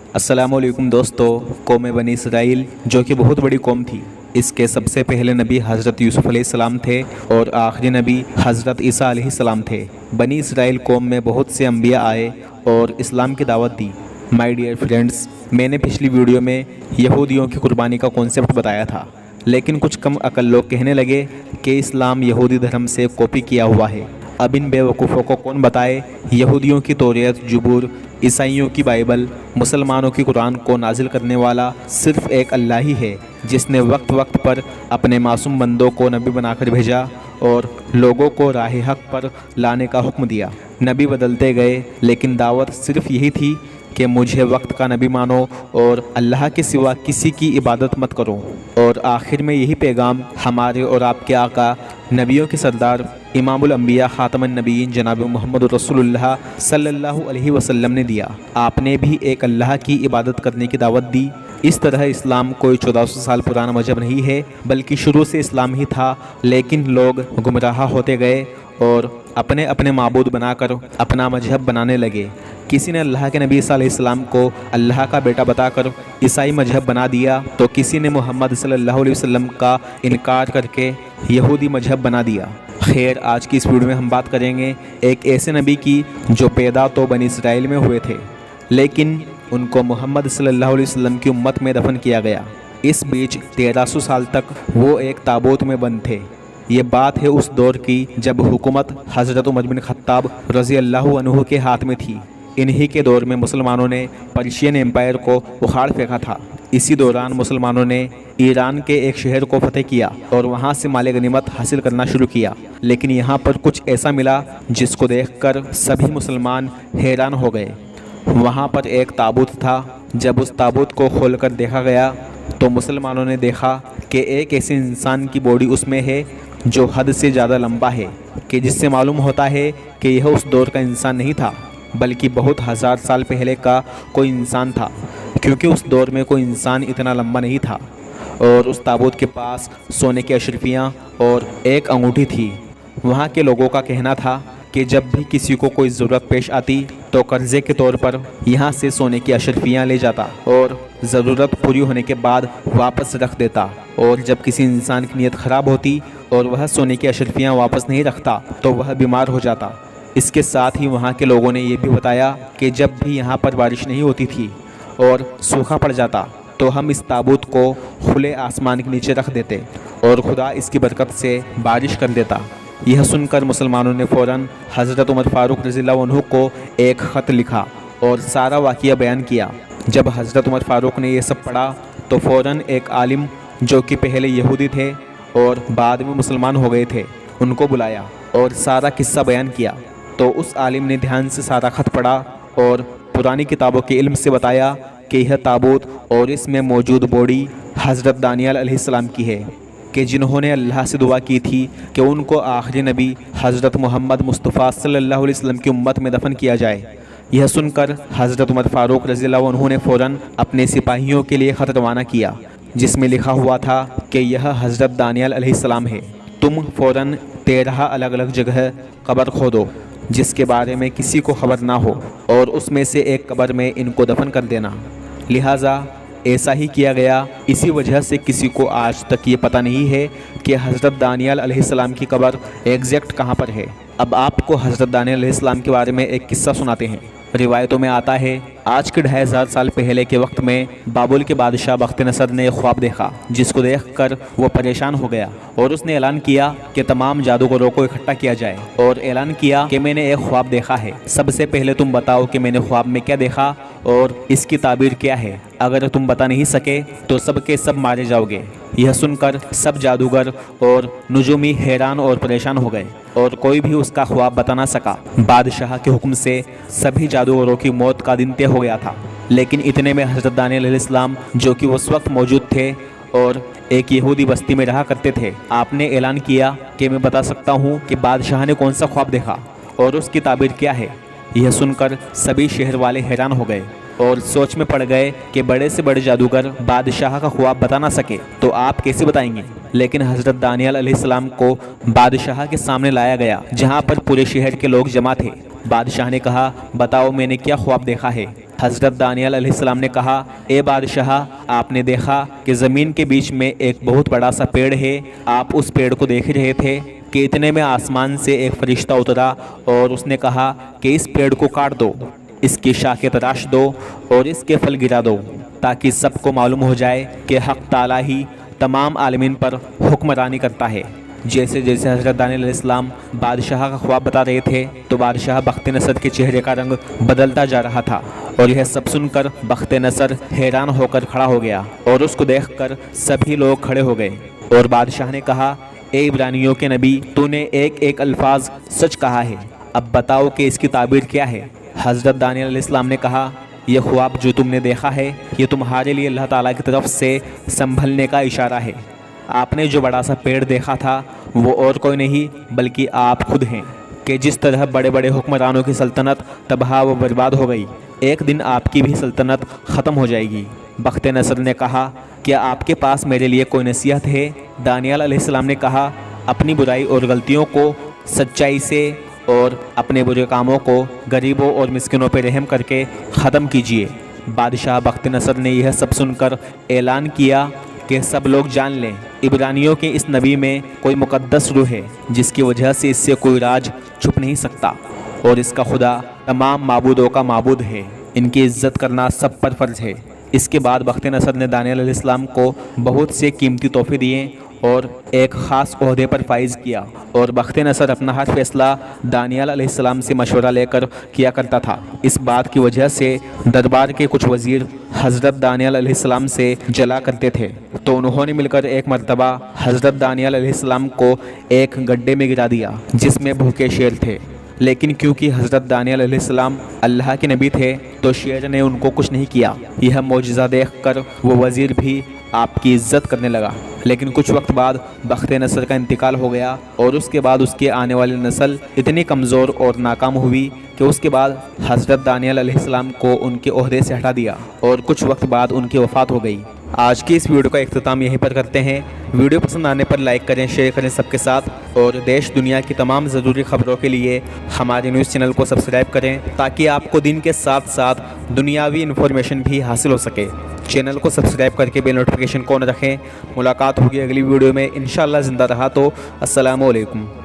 अस्सलाम वालेकुम दोस्तों। कौम बनी इसराइल जो कि बहुत बड़ी कौम थी, इसके सबसे पहले नबी हज़रत यूसुफ़ अलैहिस्सलाम थे और आखिरी नबी हज़रत ईसा अलैहिस्सलाम थे। बनी इसराइल कौम में बहुत से अंबिया आए और इस्लाम की दावत दी। माय डियर फ्रेंड्स, मैंने पिछली वीडियो में यहूदियों की कुर्बानी का कॉन्सेप्ट बताया था, लेकिन कुछ कम अकल लोग कहने लगे कि इस्लाम यहूदी धर्म से कॉपी किया हुआ है। अब इन बेवकूफ़ों को कौन बताए यहूदियों की तौरात, ज़बूर, ईसाइयों की बाइबल, मुसलमानों की कुरान को नाजिल करने वाला सिर्फ़ एक अल्लाह ही है, जिसने वक्त वक्त पर अपने मासूम बंदों को नबी बनाकर भेजा और लोगों को राह हक पर लाने का हुक्म दिया। नबी बदलते गए, लेकिन दावत सिर्फ़ यही थी कि मुझे वक्त का नबी मानो और अल्लाह के सिवा किसी की इबादत मत करो। और आखिर में यही पैगाम हमारे और आपके आका नबियों के सरदार इमामुल अंबिया खातमुन नबीयीन जनाब मोहम्मद रसूलुल्लाह सल्लल्लाहु अलैहि वसल्लम ने दिया। आपने भी एक अल्लाह की इबादत करने की दावत दी। इस तरह इस्लाम कोई 1400 साल पुराना मजहब नहीं है, बल्कि शुरू से इस्लाम ही था, लेकिन लोग गुमराह होते गए और अपने अपने माबूद बनाकर अपना मजहब बनाने लगे। किसी ने अल्लाह के नबी ईसा अलैहिस्सलाम को अल्लाह का बेटा बताकर ईसाई मजहब बना दिया, तो किसी ने मोहम्मद सल्लल्लाहु अलैहि वसल्लम का इनकार करके यहूदी मजहब बना दिया। खैर, आज की इस वीडियो में हम बात करेंगे एक ऐसे नबी की जो पैदा तो बनी इसराइल में हुए थे, लेकिन उनको मोहम्मद सल्लल्लाहु अलैहि वसल्लम की उम्मत में दफन किया गया। इस बीच 1300 साल तक वो एक ताबूत में बंद थे। ये बात है उस दौर की जब हुकूमत हज़रत उमर बिन खत्ताब रज़ी अल्लाहु अन्हु के हाथ में थी। इन्हीं के दौर में मुसलमानों ने पर्शियन एम्पायर को उखाड़ फेंका था। इसी दौरान मुसलमानों ने ईरान के एक शहर को फतेह किया और वहाँ से माल गनीमत हासिल करना शुरू किया। लेकिन यहाँ पर कुछ ऐसा मिला जिसको देखकर सभी मुसलमान हैरान हो गए। वहाँ पर एक ताबूत था। जब उस ताबूत को खोलकर देखा गया तो मुसलमानों ने देखा कि एक ऐसे इंसान की बॉडी उसमें है जो हद से ज़्यादा लंबा है, कि जिससे मालूम होता है कि यह उस दौर का इंसान नहीं था, बल्कि बहुत हज़ार साल पहले का कोई इंसान था, क्योंकि उस दौर में कोई इंसान इतना लंबा नहीं था। और उस ताबूत के पास सोने की अशरफियाँ और एक अंगूठी थी। वहाँ के लोगों का कहना था कि जब भी किसी को कोई ज़रूरत पेश आती तो कर्ज़े के तौर पर यहाँ से सोने की अशरफियाँ ले जाता और ज़रूरत पूरी होने के बाद वापस रख देता। और जब किसी इंसान की नीयत ख़राब होती और वह सोने की अशरफियाँ वापस नहीं रखता तो वह बीमार हो जाता। इसके साथ ही वहाँ के लोगों ने यह भी बताया कि जब भी यहाँ पर बारिश नहीं होती थी और सूखा पड़ जाता तो हम इस ताबूत को खुले आसमान के नीचे रख देते और खुदा इसकी बरकत से बारिश कर देता। यह सुनकर मुसलमानों ने फ़ौरन हज़रत उमर फ़ारूक रज़ियल्लाहु अन्हु को एक ख़त लिखा और सारा वाक़या बयान किया। जब हज़रत उमर फ़ारूक ने यह सब पढ़ा तो फ़ौरन एक आलिम जो कि पहले यहूदी थे और बाद में मुसलमान हो गए थे, उनको बुलाया और सारा किस्सा बयान किया। तो उस आलिम ने ध्यान से सारा ख़त पढ़ा और पुरानी किताबों के इल्म से बताया कि यह ताबूत और इसमें मौजूद बॉडी हज़रत दानियल अलैहिस्सलाम की है, कि जिन्होंने अल्लाह से दुआ की थी कि उनको आखिरी नबी हज़रत मोहम्मद मुस्तफ़ा सल्लल्लाहु अलैहि वसल्लम की उम्मत में दफन किया जाए। यह सुनकर हज़रत उमर फ़ारूक रज़ियल्लाहु अन्हु ने फ़ौरन अपने सिपाहियों के लिए ख़त रवाना किया, जिसमें लिखा हुआ था कि यह हज़रत दानियल अलैहिस्सलाम है। तुम फ़ौरन 13 अलग अलग जगह कब्र खोदो जिसके बारे में किसी को खबर ना हो, और उसमें से एक कब्र में इनको दफन कर देना। लिहाजा ऐसा ही किया गया। इसी वजह से किसी को आज तक ये पता नहीं है कि हज़रत दानियल अलैहिस्सलाम की कब्र एग्जैक्ट कहाँ पर है। अब आपको हज़रत दानियल अलैहिस्सलाम के बारे में एक किस्सा सुनाते हैं। रिवायतों में आता है, आज के 2500 साल पहले के वक्त में बाबुल के बादशाह बख्त नसर ने ख्वाब देखा, जिसको देखकर वो परेशान हो गया और उसने ऐलान किया कि तमाम जादूगरों को इकट्ठा किया जाए और ऐलान किया कि मैंने एक ख्वाब देखा है। सबसे पहले तुम बताओ कि मैंने ख्वाब में क्या देखा और इसकी ताबीर क्या है। अगर तुम बता नहीं सके तो सब के सब मारे जाओगे। यह सुनकर सब जादूगर और नुजूमी हैरान और परेशान हो गए और कोई भी उसका ख्वाब बता ना सका। बादशाह के हुक्म से सभी जादूगरों की मौत का दिन तय हो गया था। लेकिन इतने में हज़रत दानियल अलैहिस्सलाम, जो कि उस वक्त मौजूद थे और एक यहूदी बस्ती में रहा करते थे, आपने ऐलान किया कि मैं बता सकता हूँ कि बादशाह ने कौन सा ख्वाब देखा और उसकी ताबीर क्या है। यह सुनकर सभी शहर वाले हैरान हो गए और सोच में पड़ गए कि बड़े से बड़े जादूगर बादशाह का ख्वाब बता ना सके तो आप कैसे बताएंगे। लेकिन हज़रत दानियल अलैहिस्सलाम को बादशाह के सामने लाया गया, जहाँ पर पूरे शहर के लोग जमा थे। بادشاہ نے کہا بتاؤ میں نے کیا خواب دیکھا ہے؟ حضرت دانیال علیہ السلام نے کہا اے بادشاہ آپ نے دیکھا کہ زمین کے بیچ میں ایک بہت بڑا سا پیڑ ہے، آپ اس پیڑ کو دیکھ رہے تھے کہ اتنے میں آسمان سے ایک فرشتہ اترا اور اس نے کہا کہ اس پیڑ کو کاٹ دو، اس کی شاخیں تراش دو اور اس کے پھل گرا دو تاکہ سب کو معلوم ہو جائے کہ حق تعالیٰ ہی تمام عالمین پر حکمرانی کرتا ہے۔ جیسے جیسے حضرت دانیال علیہ السلام بادشاہ کا خواب بتا رہے تھے تو بادشاہ بخت نصر کے چہرے کا رنگ بدلتا جا رہا تھا، اور یہ سب سن کر بخت نصر حیران ہو کر کھڑا ہو گیا، اور اس کو دیکھ کر سبھی لوگ کھڑے ہو گئے، اور بادشاہ نے کہا اے عبرانیوں کے نبی تو نے ایک ایک الفاظ سچ کہا ہے، اب بتاؤ کہ اس کی تعبیر کیا ہے؟ حضرت دانیال علیہ السلام نے کہا یہ خواب جو تم نے دیکھا ہے یہ تمہارے لیے اللہ تعالیٰ کی طرف سے سنبھلنے کا اشارہ ہے۔ آپ نے جو بڑا سا پیڑ دیکھا تھا وہ اور کوئی نہیں بلکہ آپ خود ہیں، کہ جس طرح بڑے بڑے حکمرانوں کی سلطنت تباہ و برباد ہو گئی، ایک دن آپ کی بھی سلطنت ختم ہو جائے گی۔ بخت نصر نے کہا کیا آپ کے پاس میرے لیے کوئی نصیحت ہے؟ دانیال علیہ السلام نے کہا اپنی برائی اور غلطیوں کو سچائی سے اور اپنے برے کاموں کو غریبوں اور مسکینوں پہ رحم کر کے ختم کیجیے۔ بادشاہ بخت نصر نے یہ سب سن کر اعلان کیا کہ سب لوگ جان لیں عبرانیوں کے اس نبی میں کوئی مقدس روح ہے جس کی وجہ سے اس سے کوئی راج چھپ نہیں سکتا، اور اس کا خدا تمام معبودوں کا معبود ہے، ان کی عزت کرنا سب پر فرض ہے۔ اس کے بعد بخت نصر نے دانیال علیہ السلام کو بہت سے قیمتی تحفے دیے اور ایک خاص عہدے پر فائز کیا، اور بخت نصر اپنا ہر فیصلہ دانیال علیہ السلام سے مشورہ لے کر کیا کرتا تھا۔ اس بات کی وجہ سے دربار کے کچھ وزیر حضرت دانیال علیہ السلام سے جلا کرتے تھے، تو انہوں نے مل کر ایک مرتبہ حضرت دانیال علیہ السلام کو ایک گڈھے میں گرا دیا جس میں بھوکے شیر تھے، لیکن کیونکہ حضرت دانیال علیہ السلام اللہ کے نبی تھے تو شیر نے ان کو کچھ نہیں کیا۔ یہ معجزہ دیکھ کر وہ وزیر بھی آپ کی عزت کرنے لگا، لیکن کچھ وقت بعد بخت نصر کا انتقال ہو گیا، اور اس کے بعد اس کے آنے والی نسل اتنی کمزور اور ناکام ہوئی کہ اس کے بعد حضرت دانیال علیہ السلام کو ان کے عہدے سے ہٹا دیا، اور کچھ وقت بعد ان کی وفات ہو گئی۔ آج کی اس ویڈیو کا اختتام یہیں پر کرتے ہیں۔ ویڈیو پسند آنے پر لائک کریں، شیئر کریں سب کے ساتھ، اور دیش دنیا کی تمام ضروری خبروں کے لیے ہمارے نیوز چینل کو سبسکرائب کریں تاکہ آپ کو دن کے ساتھ ساتھ دنیاوی انفارمیشن بھی حاصل ہو سکے۔ چینل کو سبسکرائب کر کے بیل نوٹیفیکیشن کو آن رکھیں۔ ملاقات ہوگی اگلی ویڈیو میں انشاءاللہ، زندہ رہا تو۔ السلام علیکم۔